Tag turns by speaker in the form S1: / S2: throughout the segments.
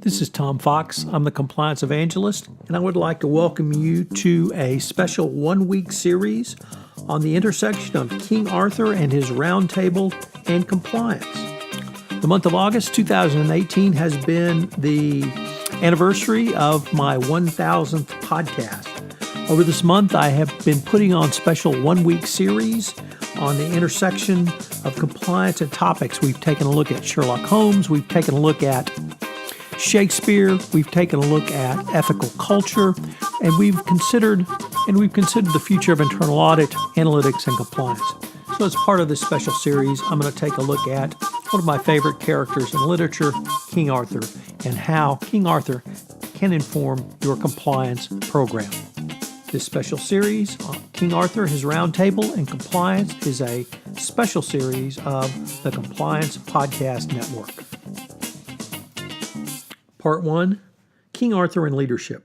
S1: This is Tom Fox. I'm the Compliance Evangelist, and I would like to welcome you to a special one-week series on the intersection of King Arthur and his Roundtable and compliance. The month of August 2018 has been the anniversary of my 1000th podcast. Over this month, I have been putting on special one-week series on the intersection of compliance and topics. We've taken a look at Sherlock Holmes. We've taken a look at Shakespeare. We've taken a look at ethical culture, and we've considered the future of internal audit, analytics, and compliance. So as part of this special series, I'm going to take a look at one of my favorite characters in literature, King Arthur, and how King Arthur can inform your compliance program. This special series on King Arthur, his Roundtable, and compliance is a special series of the Compliance Podcast Network. Part 1, King Arthur and Leadership.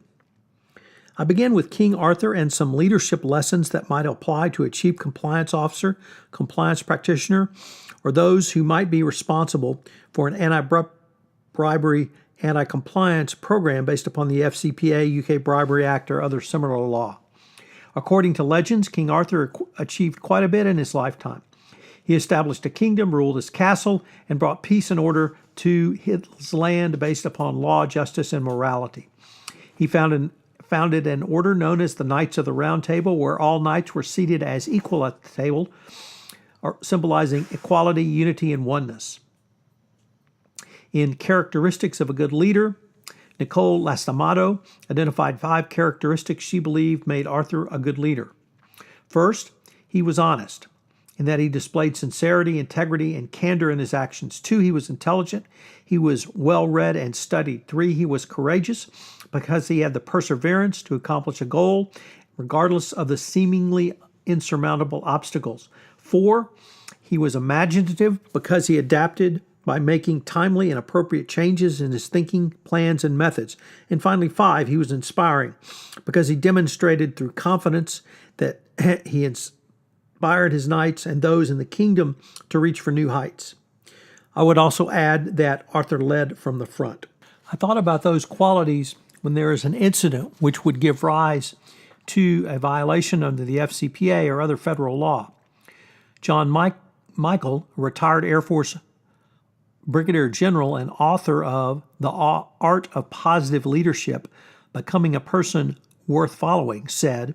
S1: I begin with King Arthur and some leadership lessons that might apply to a chief compliance officer, compliance practitioner, or those who might be responsible for an anti-bribery, anti-compliance program based upon the FCPA, UK Bribery Act, or other similar law. According to legends, King Arthur achieved quite a bit in his lifetime. He established a kingdom, ruled his castle, and brought peace and order to his land based upon law, justice, and morality. He founded an order known as the Knights of the Round Table, where all knights were seated as equal at the table, symbolizing equality, unity, and oneness. In Characteristics of a Good Leader, Nicole Lastamato identified 5 characteristics she believed made Arthur a good leader. First, he was honest, in that he displayed sincerity, integrity, and candor in his actions. 2, he was intelligent. He was well-read and studied. 3, he was courageous because he had the perseverance to accomplish a goal, regardless of the seemingly insurmountable obstacles. 4, he was imaginative because he adapted by making timely and appropriate changes in his thinking, plans, and methods. And finally, 5, he was inspiring because he demonstrated through confidence that he inspired his knights and those in the kingdom to reach for new heights. I would also add that Arthur led from the front. I thought about those qualities when there is an incident which would give rise to a violation under the FCPA or other federal law. John Michael, a retired Air Force Brigadier General and author of The Art of Positive Leadership, Becoming a Person Worth Following, said,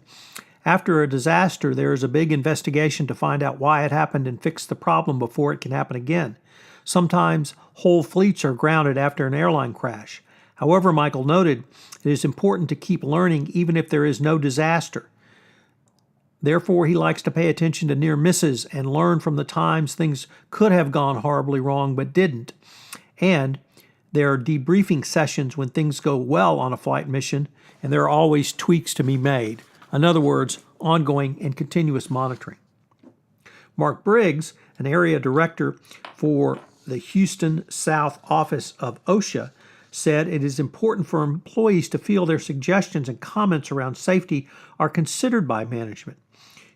S1: "After a disaster, there is a big investigation to find out why it happened and fix the problem before it can happen again. Sometimes whole fleets are grounded after an airline crash. However," Michael noted, "it is important to keep learning even if there is no disaster. Therefore, he likes to pay attention to near misses and learn from the times things could have gone horribly wrong but didn't. And there are debriefing sessions when things go well on a flight mission, and there are always tweaks to be made." In other words, ongoing and continuous monitoring. Mark Briggs, an area director for the Houston South office of OSHA, said it is important for employees to feel their suggestions and comments around safety are considered by management.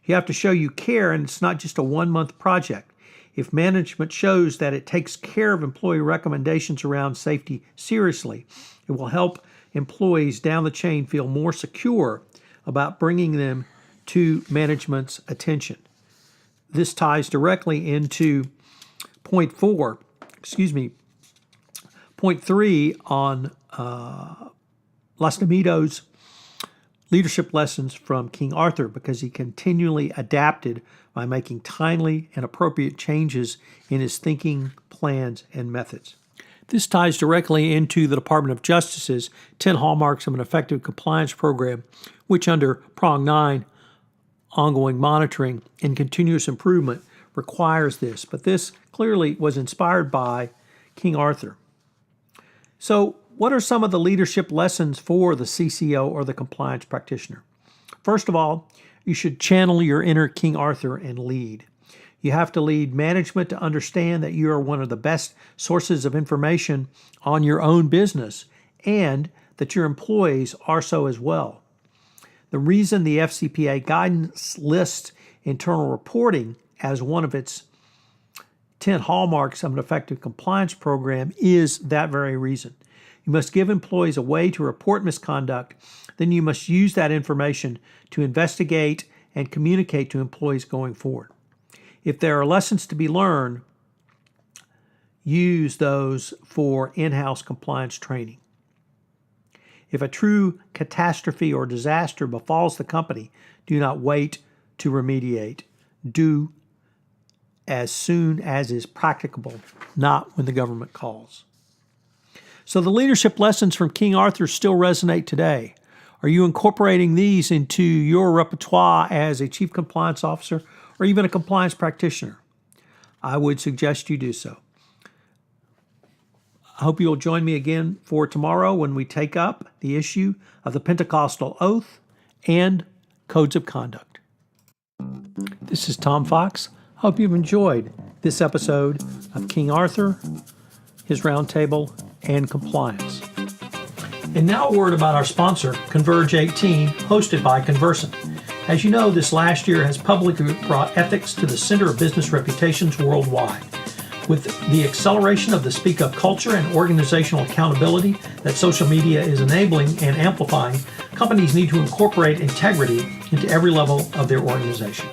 S1: You have to show you care, and it's not just a one-month project. If management shows that it takes care of employee recommendations around safety seriously, it will help employees down the chain feel more secure about bringing them to management's attention. This ties directly into point 3 on Lastamito's leadership lessons from King Arthur, because he continually adapted by making timely and appropriate changes in his thinking, plans, and methods. This ties directly into the Department of Justice's 10 hallmarks of an effective compliance program, which under Prong 9, ongoing monitoring and continuous improvement, requires this. But this clearly was inspired by King Arthur. So, what are some of the leadership lessons for the CCO or the compliance practitioner? First of all, you should channel your inner King Arthur and lead. You have to lead management to understand that you are one of the best sources of information on your own business and that your employees are so as well. The reason the FCPA guidance lists internal reporting as one of its 10 hallmarks of an effective compliance program is that very reason. You must give employees a way to report misconduct. Then you must use that information to investigate and communicate to employees going forward. If there are lessons to be learned, use those for in-house compliance training. If a true catastrophe or disaster befalls the company, do not wait to remediate. Do as soon as is practicable, not when the government calls. So the leadership lessons from King Arthur still resonate today. Are you incorporating these into your repertoire as a chief compliance officer or even a compliance practitioner? I would suggest you do so. I hope you'll join me again for tomorrow when we take up the issue of the Pentecostal oath and codes of conduct. This is Tom Fox. I hope you've enjoyed this episode of King Arthur, his Roundtable, and compliance. And now a word about our sponsor, Converge 18, hosted by Conversant. As you know, this last year has publicly brought ethics to the center of business reputations worldwide. With the acceleration of the Speak Up culture and organizational accountability that social media is enabling and amplifying, companies need to incorporate integrity into every level of their organization.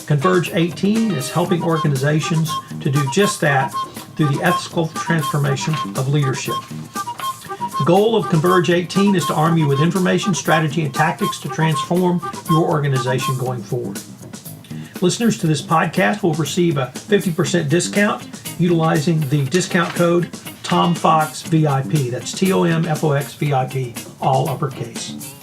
S1: Converge 18 is helping organizations to do just that through the ethical transformation of leadership. The goal of Converge 18 is to arm you with information, strategy, and tactics to transform your organization going forward. Listeners to this podcast will receive a 50% discount utilizing the discount code TOMFOXVIP. That's TOMFOXVIP, all uppercase.